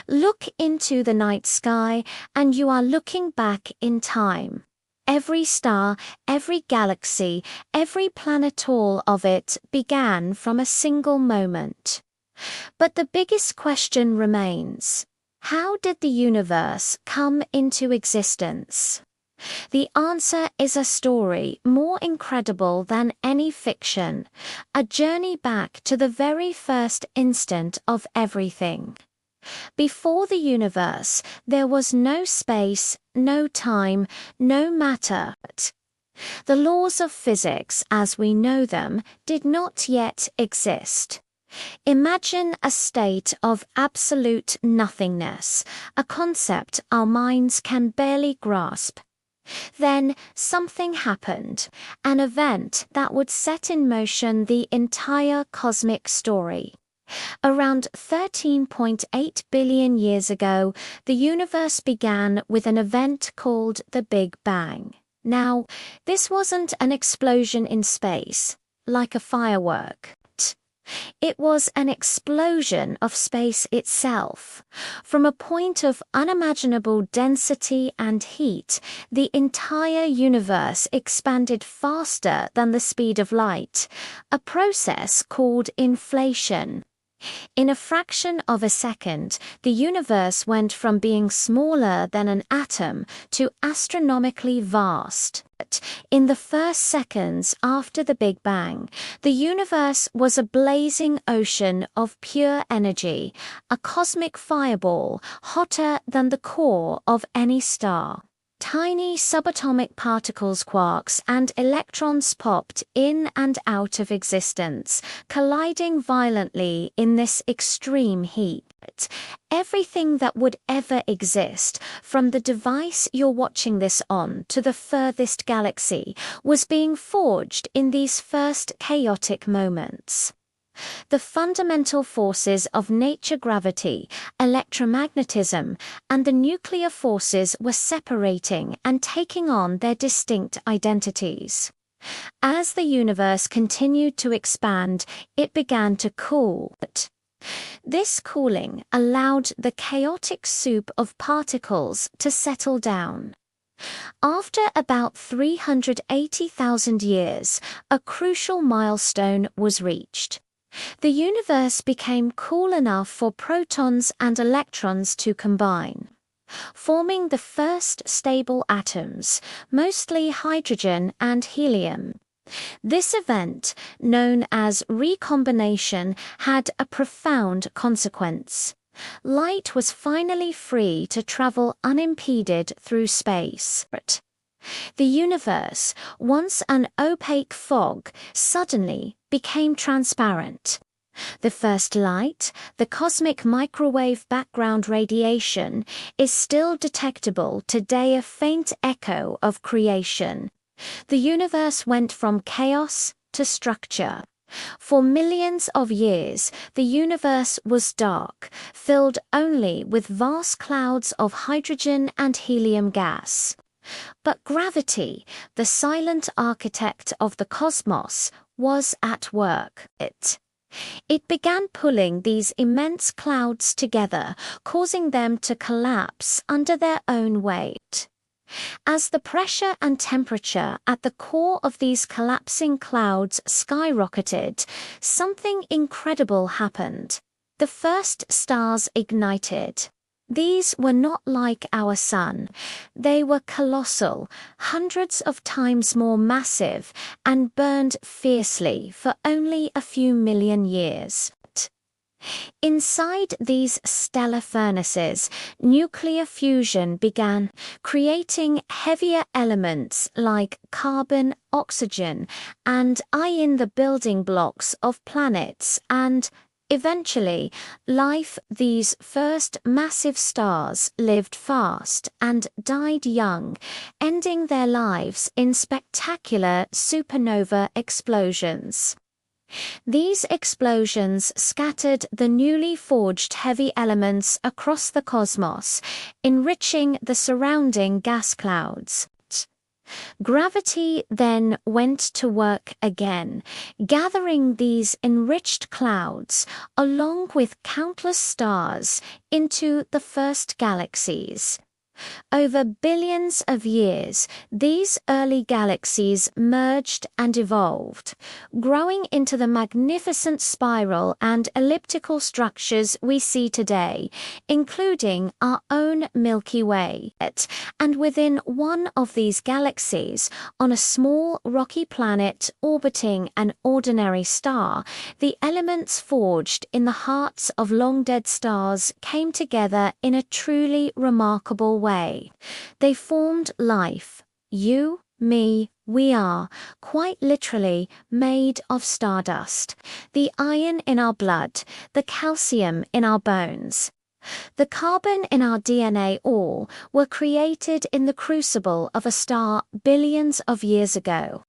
Look into the night sky, and you are looking back in time. Every star, every galaxy, every planet, all of it began from a single moment. But the biggest question remains: how did the universe come into existence? The answer is a story more incredible than any fiction, a journey back to the very first instant of everything. Before the universe, there was no space, no time, no matter. The laws of physics as we know them did not yet exist. Imagine a state of absolute nothingness, a concept our minds can barely grasp. Then something happened, an event that would set in motion the entire cosmic story. Around 13.8 billion years ago, the universe began with an event called the Big Bang. Now, this wasn't an explosion in space, like a firework. It was an explosion of space itself. From a point of unimaginable density and heat, the entire universe expanded faster than the speed of light, a process called inflation. In a fraction of a second, the universe went from being smaller than an atom to astronomically vast. In the first seconds after the Big Bang, the universe was a blazing ocean of pure energy, a cosmic fireball hotter than the core of any star. Tiny subatomic particles, quarks, and electrons popped in and out of existence, colliding violently in this extreme heat. Everything that would ever exist, from the device you're watching this on to the furthest galaxy, was being forged in these first chaotic moments. The fundamental forces of nature, gravity, electromagnetism, and the nuclear forces were separating and taking on their distinct identities. As the universe continued to expand, it began to cool. This cooling allowed the chaotic soup of particles to settle down. After about 380,000 years, a crucial milestone was reached. The universe became cool enough for protons and electrons to combine, forming the first stable atoms, mostly hydrogen and helium. This event, known as recombination, had a profound consequence. Light was finally free to travel unimpeded through space. The universe, once an opaque fog, suddenly became transparent. The first light, the cosmic microwave background radiation, is still detectable today, a faint echo of creation. The universe went from chaos to structure. For millions of years, the universe was dark, filled only with vast clouds of hydrogen and helium gas. But gravity, the silent architect of the cosmos, was at work. It began pulling these immense clouds together, causing them to collapse under their own weight. As the pressure and temperature at the core of these collapsing clouds skyrocketed, something incredible happened. The first stars ignited. These were not like our sun. They were colossal, hundreds of times more massive, and burned fiercely for only a few million years. Inside these stellar furnaces, nuclear fusion began, creating heavier elements like carbon, oxygen, and iron, the building blocks of planets, and eventually, life. These first massive stars lived fast and died young, ending their lives in spectacular supernova explosions. These explosions scattered the newly forged heavy elements across the cosmos, enriching the surrounding gas clouds. Gravity then went to work again, gathering these enriched clouds, along with countless stars, into the first galaxies. Over billions of years, these early galaxies merged and evolved, growing into the magnificent spiral and elliptical structures we see today, including our own Milky Way. And within one of these galaxies, on a small rocky planet orbiting an ordinary star, the elements forged in the hearts of long-dead stars came together in a truly remarkable way. They formed life. You, me, we are, quite literally, made of stardust. The iron in our blood, the calcium in our bones, the carbon in our DNA, all were created in the crucible of a star billions of years ago.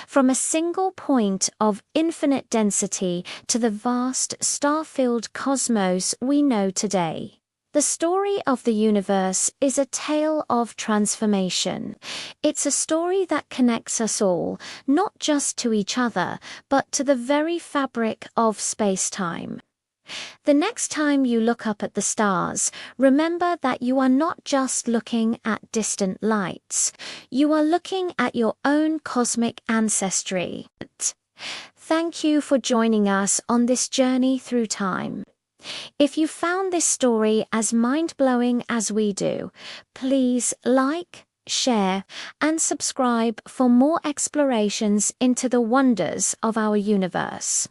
From a single point of infinite density to the vast star-filled cosmos we know today. The story of the universe is a tale of transformation. It's a story that connects us all, not just to each other, but to the very fabric of space-time. The next time you look up at the stars, remember that you are not just looking at distant lights. You are looking at your own cosmic ancestry. Thank you for joining us on this journey through time. If you found this story as mind-blowing as we do, please like, share, and subscribe for more explorations into the wonders of our universe.